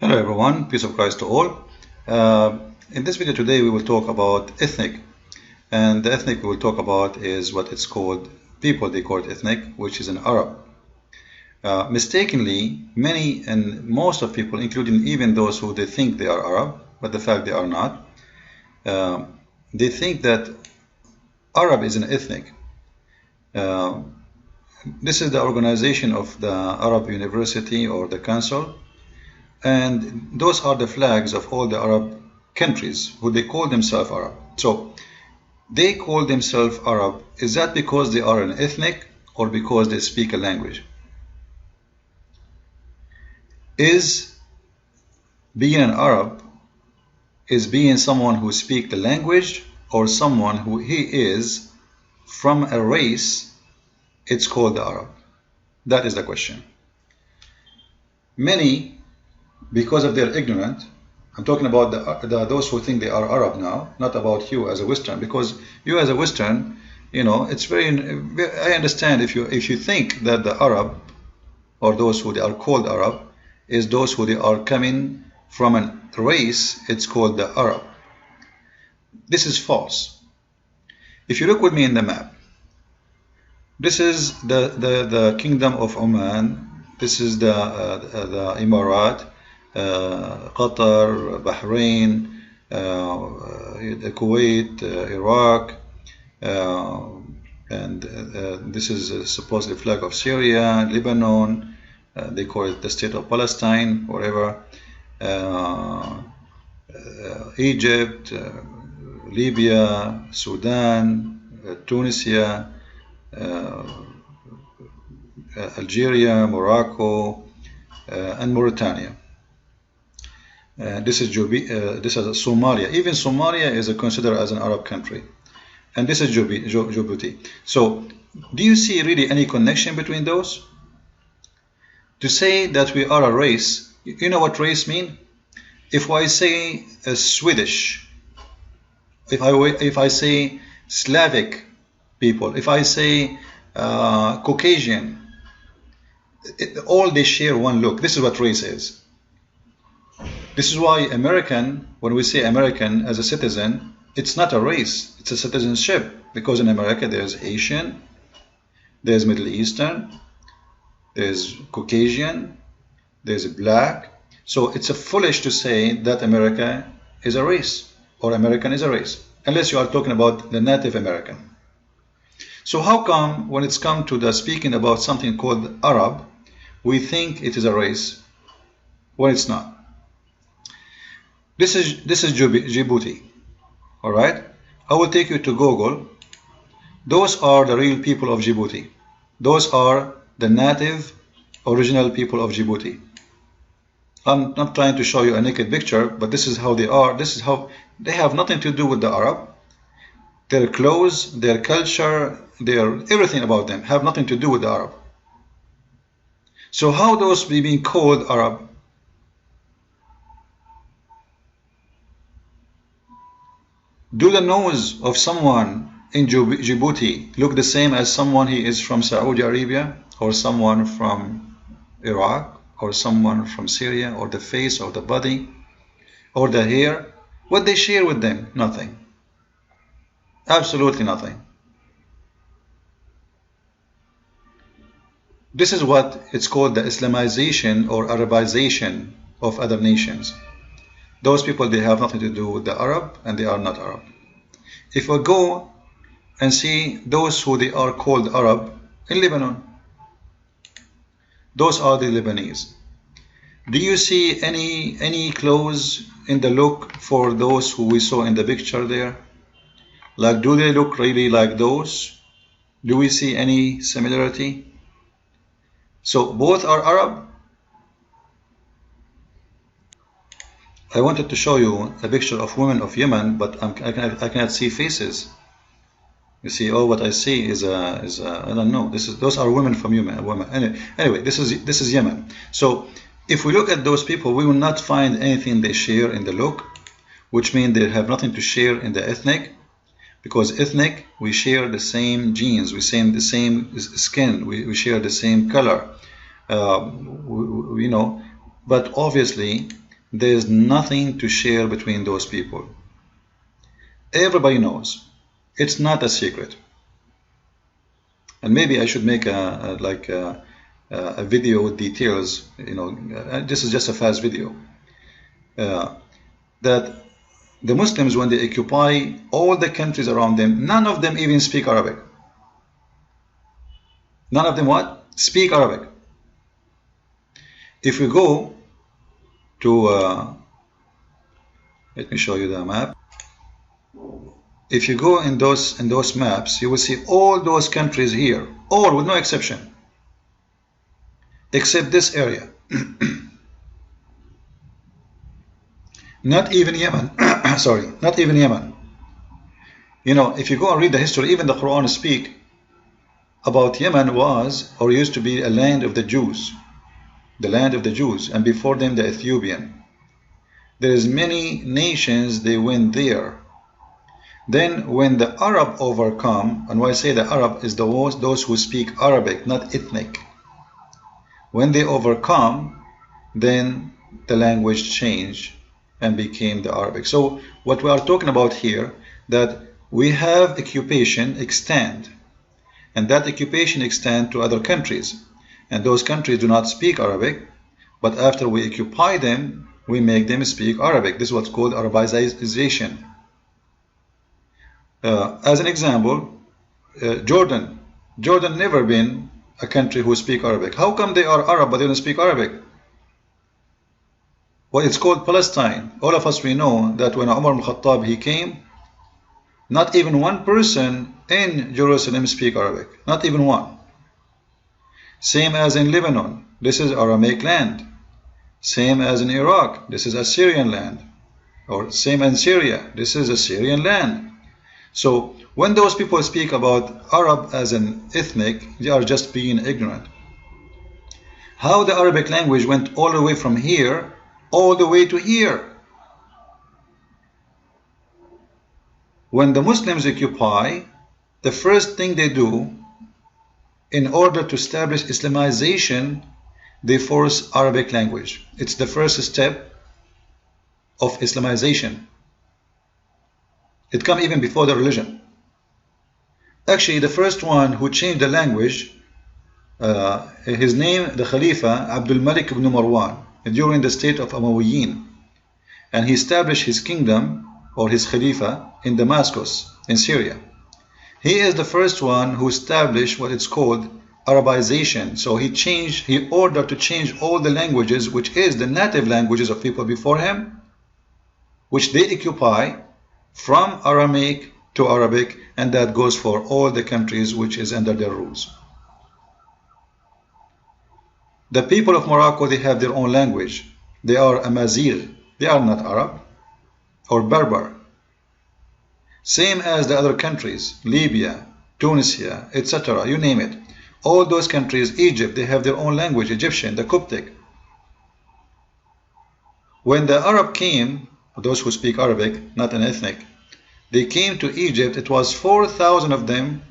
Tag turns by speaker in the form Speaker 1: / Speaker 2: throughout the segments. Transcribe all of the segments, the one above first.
Speaker 1: Hello everyone, peace of Christ to all. In this video today we will talk about ethnic, and the ethnic we will talk about is what it's called, people they call it ethnic, which is an Arab. Mistakenly, many and most of people, including even those who they think they are Arab, but the fact they are not, they think that Arab is an ethnic. This is the organization of the Arab University or the Council. And those are the flags of all the Arab countries who they call themselves Arab. So they call themselves Arab. Is that because they are an ethnic or because they speak a language? Is being an Arab is being someone who speaks the language or someone who he is from a race? It's called the Arab. That is the question. Many, because of their ignorance, I'm talking about those who think they are Arab now, not about you as a Western, because you as a Western, you know, it's very, I understand if you think that the Arab or those who they are called Arab is those who they are coming from a race, it's called the Arab. This is false. If you look with me in the map, this is the Kingdom of Oman, this is the Emirat, Qatar, Bahrain, Kuwait, Iraq, and this is supposedly the flag of Syria, Lebanon, they call it the state of Palestine, wherever, Egypt, Libya, Sudan, Tunisia, Algeria, Morocco, and Mauritania. This is Somalia. Even Somalia is considered as an Arab country, and this is Djibouti. So, do you see really any connection between those? To say that we are a race, you know what race mean? If I say Swedish, if I say Slavic people, if I say Caucasian, all they share one look. This is what race is. This is why American, when we say American as a citizen, it's not a race, it's a citizenship. Because in America there's Asian, there's Middle Eastern, there's Caucasian, there's black. So it's foolish to say that America is a race or American is a race, unless you are talking about the Native American. So how come when it's come to the speaking about something called Arab, we think it is a race when it's not? This is Djibouti. All right, I will take you to Google. Those are the real people of Djibouti. Those are the native, original people of Djibouti. I'm not trying to show you a naked picture, but this is how they are. This is how they have nothing to do with the Arab. Their clothes, their culture, everything about them have nothing to do with the Arab. So how those being called Arab? Do the nose of someone in Djibouti look the same as someone he is from Saudi Arabia, or someone from Iraq, or someone from Syria, or the face or the body, or the hair? What they share with them? Nothing. Absolutely nothing. This is what it's called the Islamization or Arabization of other nations. Those people, they have nothing to do with the Arab, and they are not Arab. If we go and see those who they are called Arab in Lebanon, those are the Lebanese. Do you see any clothes in the look for those who we saw in the picture there? Like, do they look really like those? Do we see any similarity? So both are Arab. I wanted to show you a picture of women of Yemen, but I cannot see faces. You see, all what I see is I don't know. Those are women from Yemen. Anyway, this is Yemen. So if we look at those people, we will not find anything they share in the look, which means they have nothing to share in the ethnic. Because ethnic, we share the same genes, we share the same skin, we share the same color, you know. But obviously, there is nothing to share between those people. Everybody knows. It's not a secret. And maybe I should make a video with details. You know, this is just a fast video. That the Muslims, when they occupy all the countries around them, none of them even speak Arabic. None of them what? Speak Arabic. If we go to, let me show you the map. If you go in those maps, you will see all those countries here, all with no exception, except this area. Not even Yemen. Sorry, not even Yemen. You know, if you go and read the history, even the Quran speak about Yemen was or used to be a land of the Jews, the land of the Jews, and before them the Ethiopian. There is many nations they went there. Then when the Arab overcome, and when I say the Arab is those who speak Arabic, not ethnic. When they overcome, then the language changed and became the Arabic. So what we are talking about here, that we have occupation extend, and that occupation extend to other countries, and those countries do not speak Arabic, but after we occupy them, we make them speak Arabic. This is what's called Arabization. As an example, Jordan never been a country who speak Arabic. How come they are Arab but they don't speak Arabic? Well, it's called Palestine. All of us, we know that when Umar al-Khattab he came, not even one person in Jerusalem speak Arabic. Not even one. Same as in Lebanon. This is Aramaic land. Same as in Iraq. This is Assyrian land. Or same in Syria. This is Assyrian land. So when those people speak about Arab as an ethnic, they are just being ignorant. How the Arabic language went all the way from here all the way to here. When the Muslims occupy, the first thing they do in order to establish Islamization, they force Arabic language. It's the first step of Islamization. It comes even before the religion. Actually, the first one who changed the language, his name, the Khalifa, Abdul Malik ibn Marwan, during the state of Umayyin. And he established his kingdom, or his Khalifa, in Damascus, in Syria. He is the first one who established what it's called Arabization. So he ordered to change all the languages, which is the native languages of people before him, which they occupy, from Aramaic to Arabic, and that goes for all the countries which is under their rules. The people of Morocco, they have their own language. They are Amazigh. They are not Arab or Berber. Same as the other countries, Libya, Tunisia, etc. You name it. All those countries, Egypt, they have their own language, Egyptian, the Coptic. When the Arab came, those who speak Arabic, not an ethnic, they came to Egypt. It was 4,000 of them.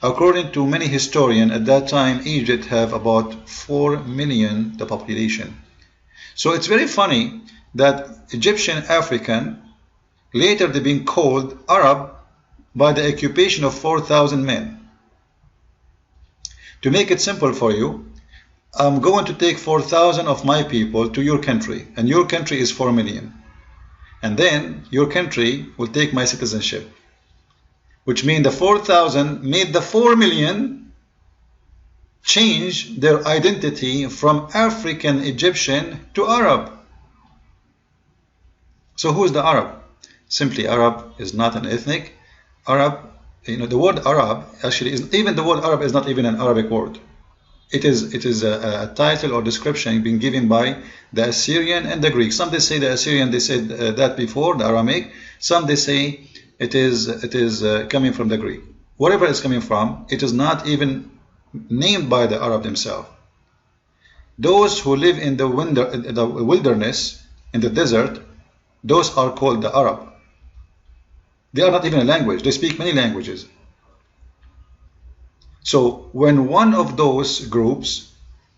Speaker 1: According to many historians, at that time, Egypt have about 4 million the population. So it's very funny that Egyptian African, later they've been called Arab by the occupation of 4,000 men. To make it simple for you, I'm going to take 4,000 of my people to your country, and your country is 4 million. And then your country will take my citizenship, which means the 4,000 made the 4 million change their identity from African Egyptian to Arab. So who is the Arab? Simply, Arab is not an ethnic. Arab, the word Arab actually is, even the word Arab is not even an Arabic word. It is a title or description being given by the Assyrian and the Greek. Some they say the Assyrian, they said that before, the Aramaic. Some they say it is coming from the Greek. Wherever it's coming from, it is not even named by the Arab themselves. Those who live in the wilderness, in the desert, those are called the Arab. They are not even a language. They speak many languages. So when one of those groups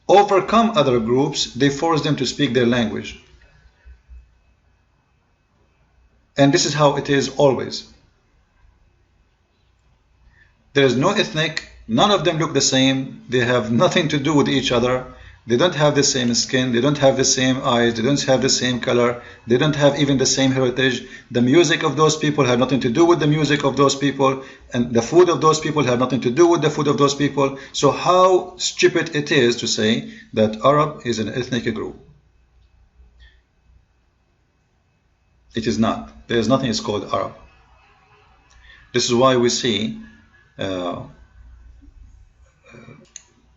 Speaker 1: overcome other groups, they force them to speak their language. And this is how it is always. There is no ethnic, none of them look the same, they have nothing to do with each other, they don't have the same skin, they don't have the same eyes, they don't have the same color, they don't have even the same heritage. The music of those people have nothing to do with the music of those people, and the food of those people have nothing to do with the food of those people. So how stupid it is to say that Arab is an ethnic group. It is not. There is nothing is called Arab. This is why we see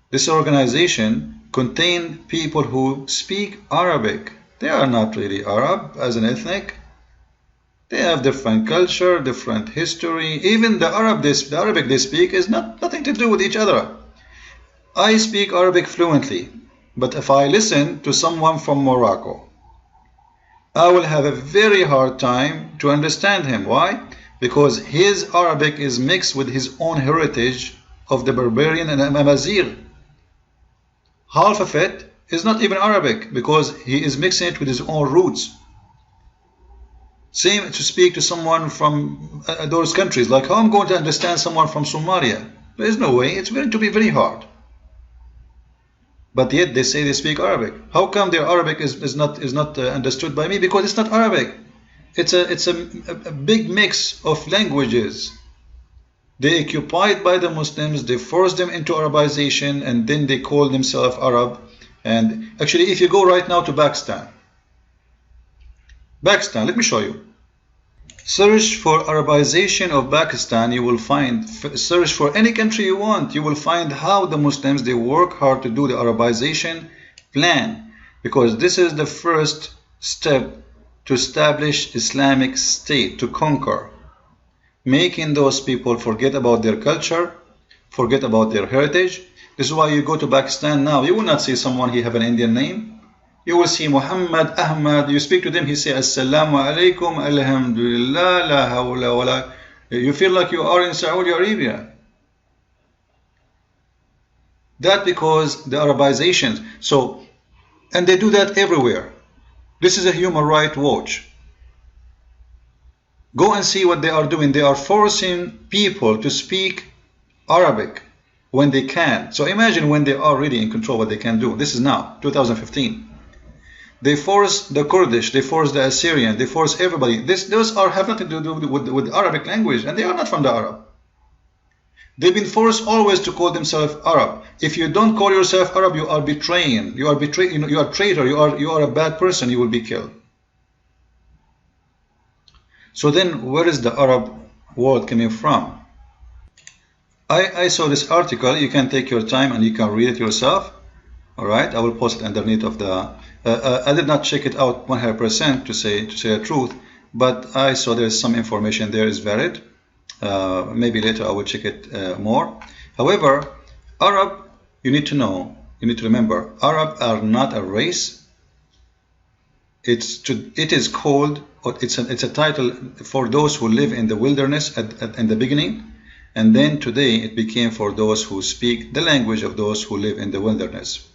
Speaker 1: this organization contain people who speak Arabic. They are not really Arab as an ethnic. They have different culture, different history. Even the Arabic they speak is nothing to do with each other. I speak Arabic fluently, but if I listen to someone from Morocco, I will have a very hard time to understand him. Why? Because his Arabic is mixed with his own heritage of the Berberian and Amazigh. Half of it is not even Arabic because he is mixing it with his own roots. Same to speak to someone from those countries. Like how I'm going to understand someone from Somalia? There is no way. It's going to be very hard. But yet they say they speak Arabic. How come their Arabic is not understood by me? Because it's not Arabic. It's a big mix of languages. They occupied by the Muslims, they forced them into Arabization, and then they call themselves Arab. And actually, if you go right now to Pakistan, let me show you. Search for Arabization of Pakistan, you will find, search for any country you want, you will find how the Muslims, they work hard to do the Arabization plan. Because this is the first step to establish Islamic State, to conquer, making those people forget about their culture, forget about their heritage. This is why you go to Pakistan now, you will not see someone he have an Indian name. You will see Muhammad, Ahmad, you speak to them, he say Assalamu alaikum, Alhamdulillah, la hawla wa la. You feel like you are in Saudi Arabia. That because the Arabization. So, and they do that everywhere. This is a Human Rights Watch. Go and see what they are doing. They are forcing people to speak Arabic when they can. So imagine when they are really in control what they can do. This is now, 2015. They force the Kurdish, they force the Assyrian, they force everybody. Those have nothing to do with Arabic language, and they are not from the Arab. They've been forced always to call themselves Arab. If you don't call yourself Arab, you are betraying. You are betraying. You are a traitor. You are a bad person. You will be killed. So then, where is the Arab word coming from? I saw this article. You can take your time and you can read it yourself. All right, I will post it underneath of the. I did not check it out 100% to say the truth, but I saw there is some information there is valid. Maybe later I will check it more. However, Arab, you need to know, you need to remember, Arab are not a race. It is called, it's a title for those who live in the wilderness in the beginning, and then today it became for those who speak the language of those who live in the wilderness.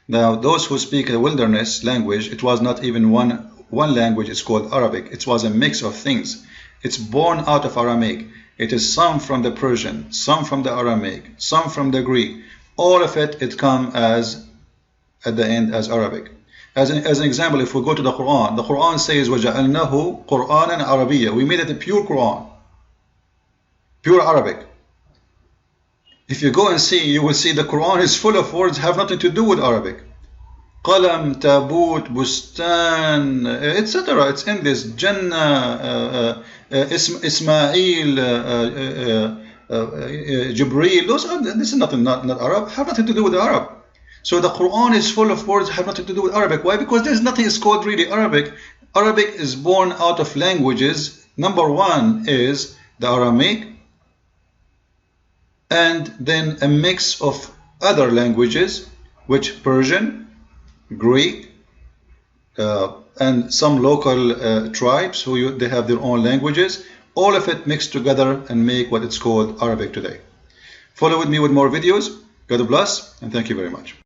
Speaker 1: Now, those who speak the wilderness language, it was not even one language. It's called Arabic. It was a mix of things. It's born out of Aramaic. It is some from the Persian, some from the Aramaic, some from the Greek. All of it comes as at the end as Arabic. As an example, if we go to the Quran says وَجَعَلْنَاهُ قُرْآنًا عَرَبِيًّا. We made it a pure Quran, pure Arabic. If you go and see, you will see the Quran is full of words have nothing to do with Arabic. Qalam, Tabut, Bustan, etc. It's in this Jannah, Ismail, Jibreel. This is not Arab. Have nothing to do with Arab. So the Quran is full of words have nothing to do with Arabic. Why? Because there's nothing is called really Arabic. Arabic is born out of languages. Number one is the Aramaic, and then a mix of other languages, which Persian, Greek, and some local tribes who they have their own languages. All of it mixed together and make what it's called Arabic today. Follow with me with more videos. God bless, and thank you very much.